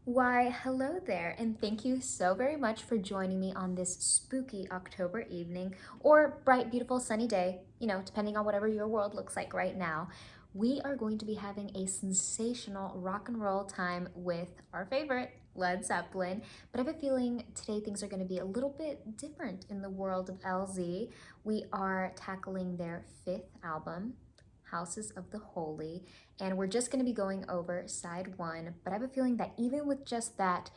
Why, hello there, and thank you so very much for joining me on this spooky October evening or bright, beautiful, sunny day, depending on whatever your world looks like right now. We are going to be having a sensational rock and roll time with our favorite, Led Zeppelin. But I have a feeling today things are going to be a little bit different in the world of LZ. We are tackling their fifth album, Houses of the Holy, and we're just going to be going over side one, but I have a feeling that even with just that,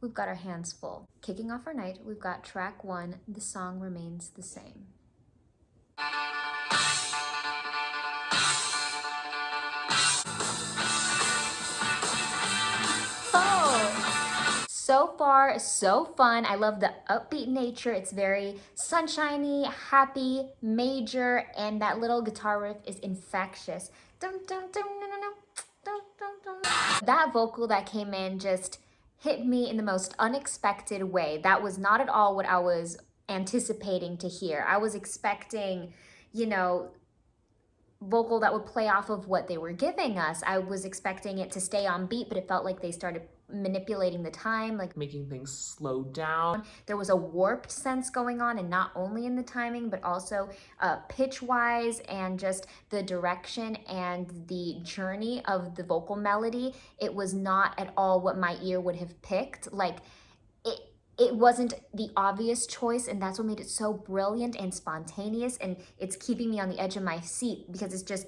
we've got our hands full. Kicking off our night, we've got track one, The Song Remains the Same. Oh! So far, so fun. I love the upbeat nature. It's very sunshiny, happy, major, and that little guitar riff is infectious. Dun, dun, dun, no, no, no. Dun, dun, dun. That vocal that came in just hit me in the most unexpected way. That was not at all what I was anticipating to hear. I was expecting, you know, vocal that would play off of what they were giving us. I was expecting it to stay on beat, but it felt like they started manipulating the time, like making things slow down. There was a warped sense going on, and not only in the timing, but also pitch-wise and just the direction and the journey of the vocal melody. It was not at all what my ear would have picked. Like, it wasn't the obvious choice, and that's what made it so brilliant and spontaneous, and it's keeping me on the edge of my seat because it's just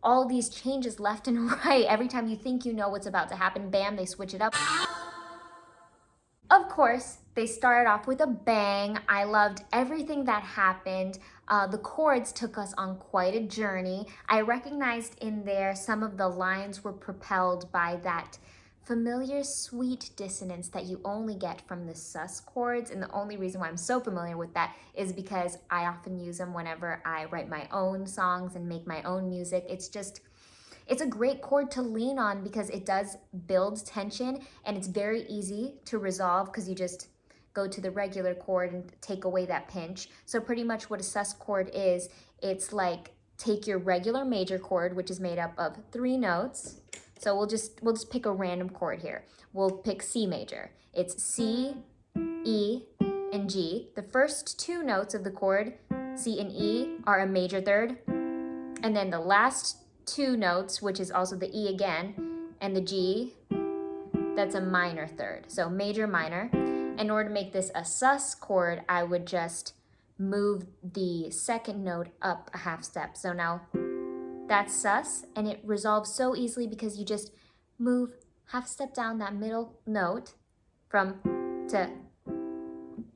all these changes left and right. Every time you think you know what's about to happen, bam, they switch it up. Of course, they started off with a bang. I loved everything that happened. The chords took us on quite a journey. I recognized in there some of the lines were propelled by that familiar sweet dissonance that you only get from the sus chords. And the only reason why I'm so familiar with that is because I often use them whenever I write my own songs and make my own music. It's a great chord to lean on because it does build tension, and it's very easy to resolve because you just go to the regular chord and take away that pinch. So pretty much what a sus chord is, it's like take your regular major chord, which is made up of 3 notes. So we'll just pick a random chord here. We'll pick C major. It's C, E, and G. The first 2 notes of the chord, C and E, are a major third. And then the last 2 notes, which is also the E again, and the G, that's a minor third. So major, minor. In order to make this a sus chord, I would just move the second note up a half step. So now that's sus, and it resolves so easily because you just move half step down that middle note from to,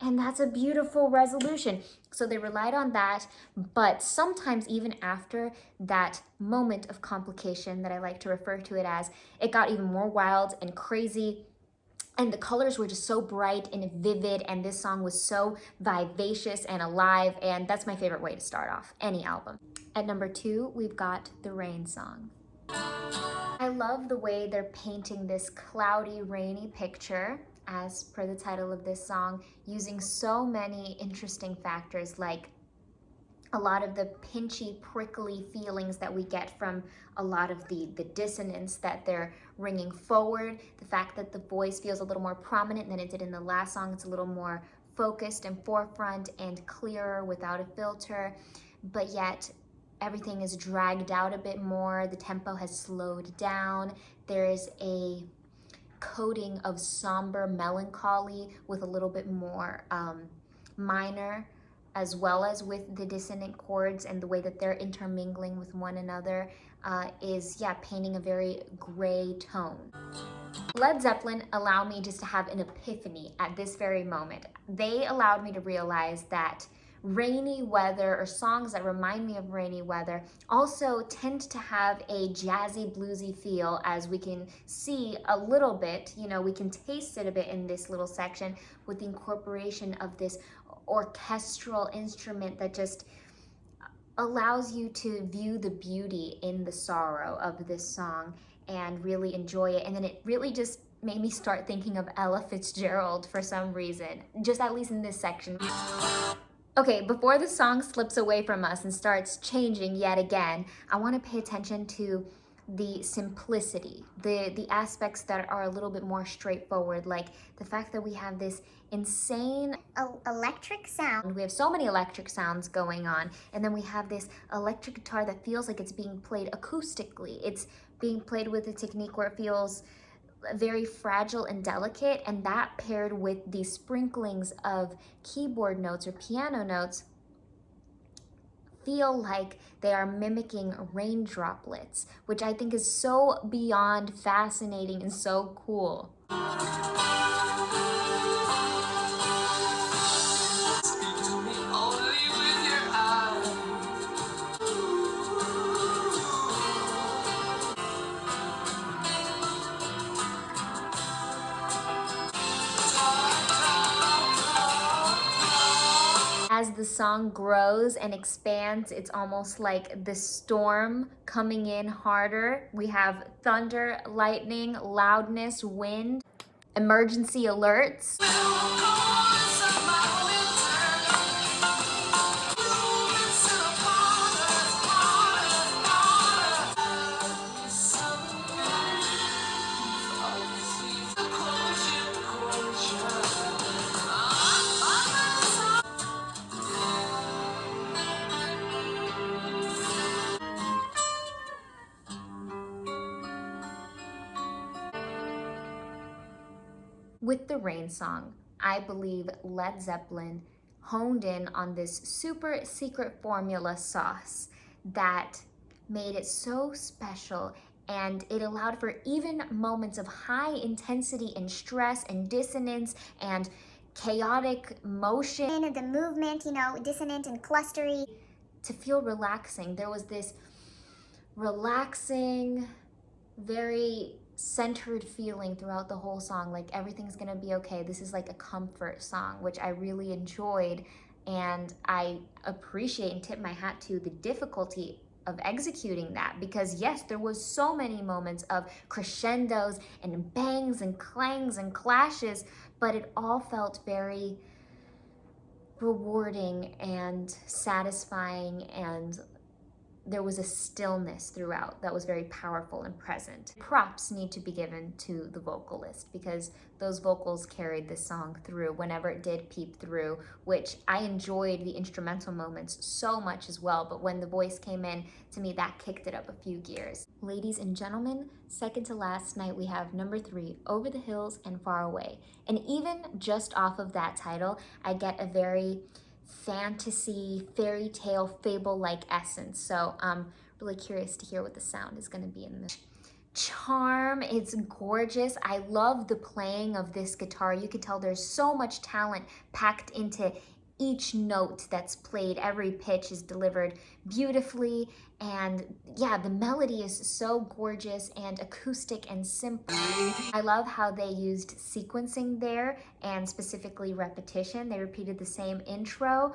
and that's a beautiful resolution. So they relied on that, but sometimes even after that moment of complication that I like to refer to it as, it got even more wild and crazy. And the colors were just so bright and vivid, and this song was so vivacious and alive, and that's my favorite way to start off any album. At number 2, we've got the Rain Song. I love the way they're painting this cloudy, rainy picture, as per the title of this song, using so many interesting factors like a lot of the pinchy, prickly feelings that we get from a lot of the dissonance that they're ringing forward, the fact that the voice feels a little more prominent than it did in the last song. It's a little more focused and forefront and clearer without a filter, but yet everything is dragged out a bit more. The tempo has slowed down. There's a coating of somber melancholy with a little bit more minor, as well as with the dissonant chords and the way that they're intermingling with one another is painting a very gray tone. Led Zeppelin allowed me just to have an epiphany at this very moment. They allowed me to realize that rainy weather, or songs that remind me of rainy weather, also tend to have a jazzy, bluesy feel, as we can see a little bit. We can taste it a bit in this little section with the incorporation of this orchestral instrument that just allows you to view the beauty in the sorrow of this song and really enjoy it. And then it really just made me start thinking of Ella Fitzgerald for some reason, just at least in this section. Okay, before the song slips away from us and starts changing yet again, I want to pay attention to the simplicity, the aspects that are a little bit more straightforward, like the fact that we have this insane electric sound. We have so many electric sounds going on, and then we have this electric guitar that feels like it's being played acoustically. It's being played with a technique where it feels very fragile and delicate, and that paired with the sprinklings of keyboard notes or piano notes feel like they are mimicking rain droplets, which I think is so beyond fascinating and so cool. As the song grows and expands, it's almost like the storm coming in harder. We have thunder, lightning, loudness, wind, emergency alerts. With the Rain song, I believe Led Zeppelin honed in on this super secret formula sauce that made it so special, and it allowed for even moments of high intensity and stress and dissonance and chaotic motion. And the movement, you know, dissonant and clustery. To feel relaxing. There was this relaxing, very centered feeling throughout the whole song, like everything's gonna be okay. This is like a comfort song, which I really enjoyed, and I appreciate and tip my hat to the difficulty of executing that, because yes, there was so many moments of crescendos and bangs and clangs and clashes, but it all felt very rewarding and satisfying, and there was a stillness throughout that was very powerful and present. Props need to be given to the vocalist, because those vocals carried this song through whenever it did peep through, which I enjoyed the instrumental moments so much as well, but when the voice came in, to me that kicked it up a few gears. Ladies and gentlemen, second to last night we have number 3, Over the Hills and Far Away. And even just off of that title, I get a very fantasy, fairy tale, fable-like essence. So I'm really curious to hear what the sound is going to be in this. Charm, it's gorgeous. I love the playing of this guitar. You can tell there's so much talent packed into each note that's played. Every pitch is delivered beautifully, and yeah, the melody is so gorgeous and acoustic and simple. I love how they used sequencing there, and specifically repetition. They repeated the same intro,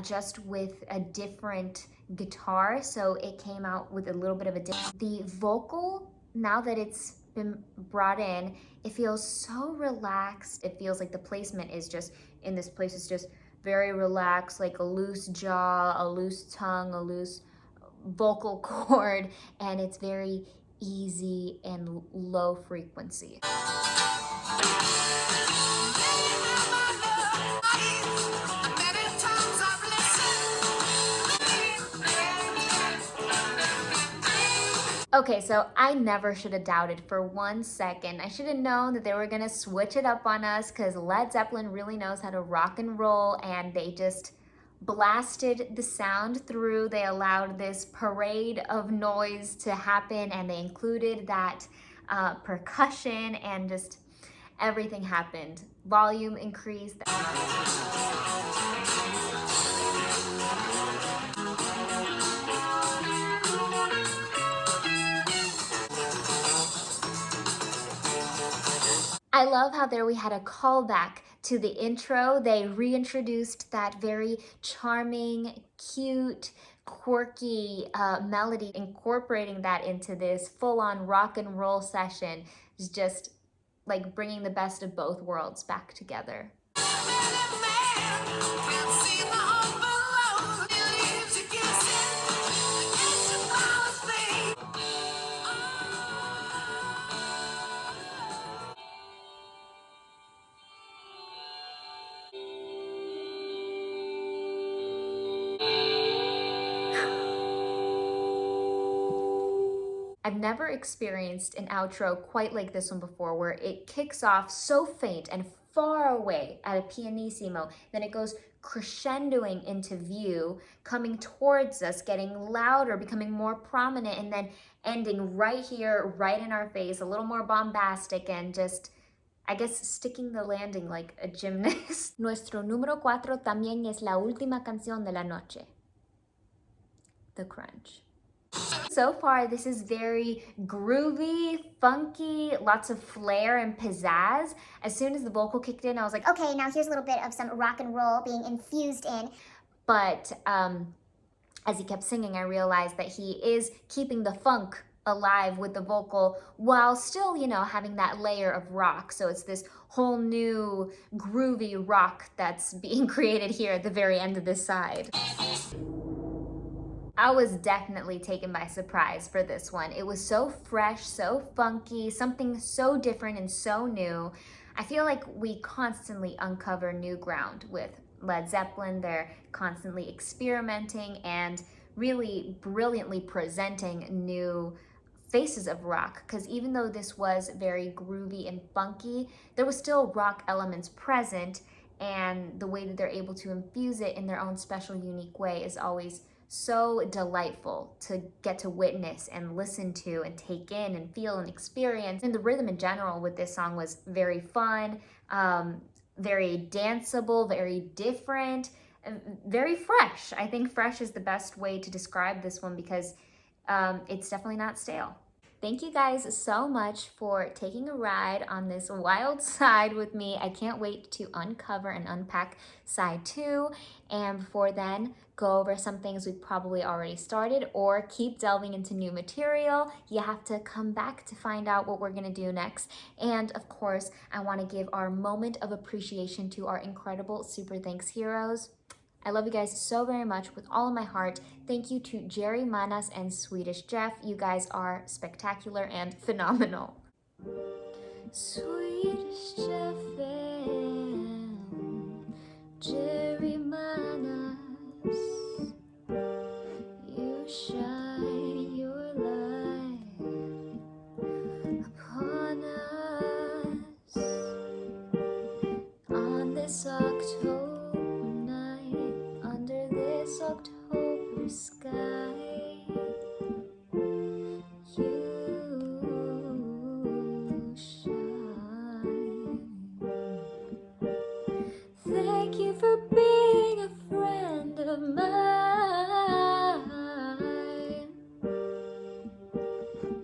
just with a different guitar, so it came out with a little bit of a different. The vocal, now that it's been brought in, it feels so relaxed. It feels like the placement is just, in this place, is just very relaxed, like a loose jaw, a loose tongue, a loose vocal cord, and it's very easy and low frequency. Okay, so I never should have doubted for 1 second. I should have known that they were gonna switch it up on us, because Led Zeppelin really knows how to rock and roll, and they just blasted the sound through. They allowed this parade of noise to happen, and they included that percussion, and just everything happened. Volume increased. I love how there we had a callback to the intro. They reintroduced that very charming, cute, quirky melody, incorporating that into this full-on rock and roll session is just like bringing the best of both worlds back together. I've never experienced an outro quite like this one before, where it kicks off so faint and far away at a pianissimo, then it goes crescendoing into view, coming towards us, getting louder, becoming more prominent, and then ending right here, right in our face, a little more bombastic, and just, I guess, sticking the landing like a gymnast. Nuestro número 4 también es la última canción de la noche. The Crunge. So far, this is very groovy, funky, lots of flair and pizzazz. As soon as the vocal kicked in, I was like, Okay, now here's a little bit of some rock and roll being infused in. but as he kept singing, I realized that he is keeping the funk alive with the vocal while still, you know, having that layer of rock. So it's this whole new groovy rock that's being created here at the very end of this side. I was definitely taken by surprise for this one. It was so fresh, so funky, something so different and so new. I feel like we constantly uncover new ground with Led Zeppelin. They're constantly experimenting and really brilliantly presenting new faces of rock, because even though this was very groovy and funky, there was still rock elements present, and the way that they're able to infuse it in their own special, unique way is always so delightful to get to witness and listen to and take in and feel and experience. And the rhythm in general with this song was very fun, very danceable, very different, very fresh. I think fresh is the best way to describe this one, because it's definitely not stale. Thank you guys so much for taking a ride on this wild side with me. I can't wait to uncover and unpack side 2. And before then, go over some things we've probably already started or keep delving into new material. You have to come back to find out what we're gonna do next. And of course, I wanna give our moment of appreciation to our incredible Super Thanks heroes. I love you guys so very much with all of my heart. Thank you to Jerry Manas and Sweetish Jeff. You guys are spectacular and phenomenal. Sweetish Jeff and Jerry Manas, you shine your light upon us on this October October sky. You shine. Thank you for being a friend of mine.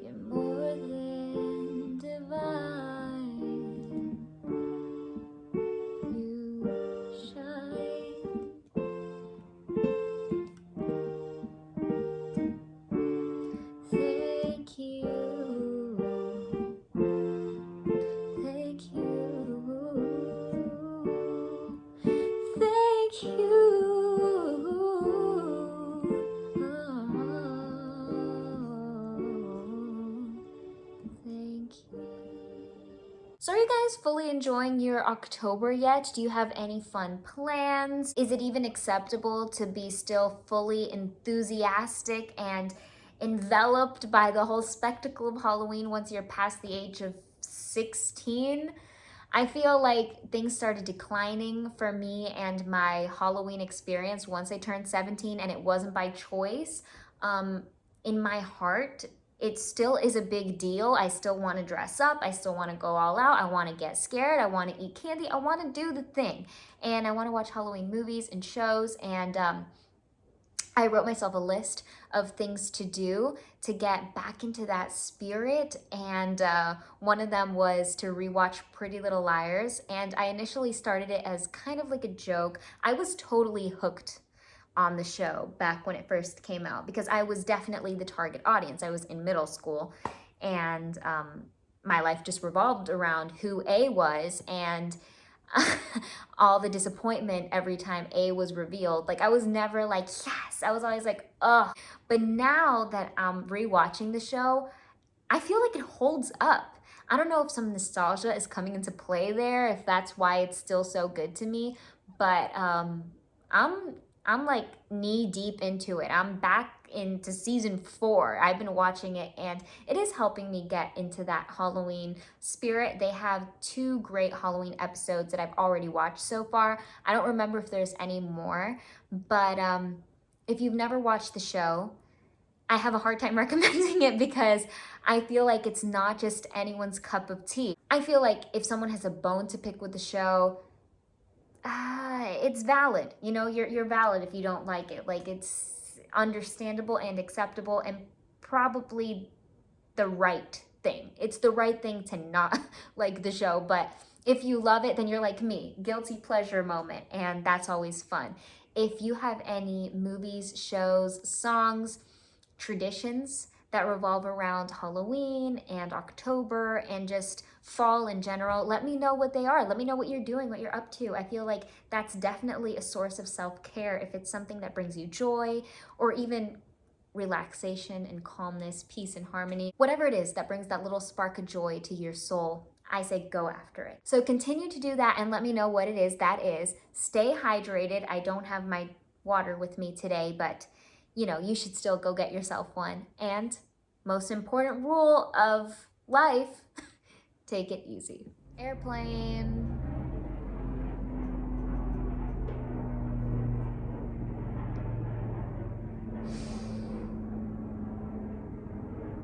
You're more than divine. You shine. Thank you. Thank you. Thank you. Oh, thank you. So are you guys fully enjoying your October yet? Do you have any fun plans? Is it even acceptable to be still fully enthusiastic and enveloped by the whole spectacle of Halloween once you're past the age of 16? I feel like things started declining for me and my Halloween experience once I turned 17, and it wasn't by choice. In my heart, it still is a big deal. I still want to dress up. I still want to go all out. I want to get scared. I want to eat candy. I want to do the thing. And I want to watch Halloween movies and shows. And I wrote myself a list of things to do to get back into that spirit. And one of them was to rewatch Pretty Little Liars. And I initially started it as kind of like a joke. I was totally hooked on the show back when it first came out, because I was definitely the target audience. I was in middle school, and my life just revolved around who A was, and all the disappointment every time A was revealed. Like, I was never like, yes, I was always like, ugh. But now that I'm rewatching the show, I feel like it holds up. I don't know if some nostalgia is coming into play there, if that's why it's still so good to me, but I'm like knee deep into it. I'm back into season 4. I've been watching it and it is helping me get into that Halloween spirit. They have 2 great Halloween episodes that I've already watched so far. I don't remember if there's any more, but if you've never watched the show, I have a hard time recommending it because I feel like it's not just anyone's cup of tea. I feel like if someone has a bone to pick with the show, it's valid. You know, you're valid if you don't like it. Like, it's understandable and acceptable and probably the right thing. It's the right thing to not like the show, but if you love it, then you're like me, guilty pleasure moment, and that's always fun. If you have any movies, shows, songs, traditions that revolve around Halloween and October and just fall in general, let me know what they are. Let me know what you're doing, what you're up to. I feel like that's definitely a source of self-care if it's something that brings you joy or even relaxation and calmness, peace and harmony. Whatever it is that brings that little spark of joy to your soul, I say go after it. So continue to do that and let me know what it is that is. Stay hydrated. I don't have my water with me today, but you know, you should still go get yourself one. And most important rule of life, take it easy. Airplane.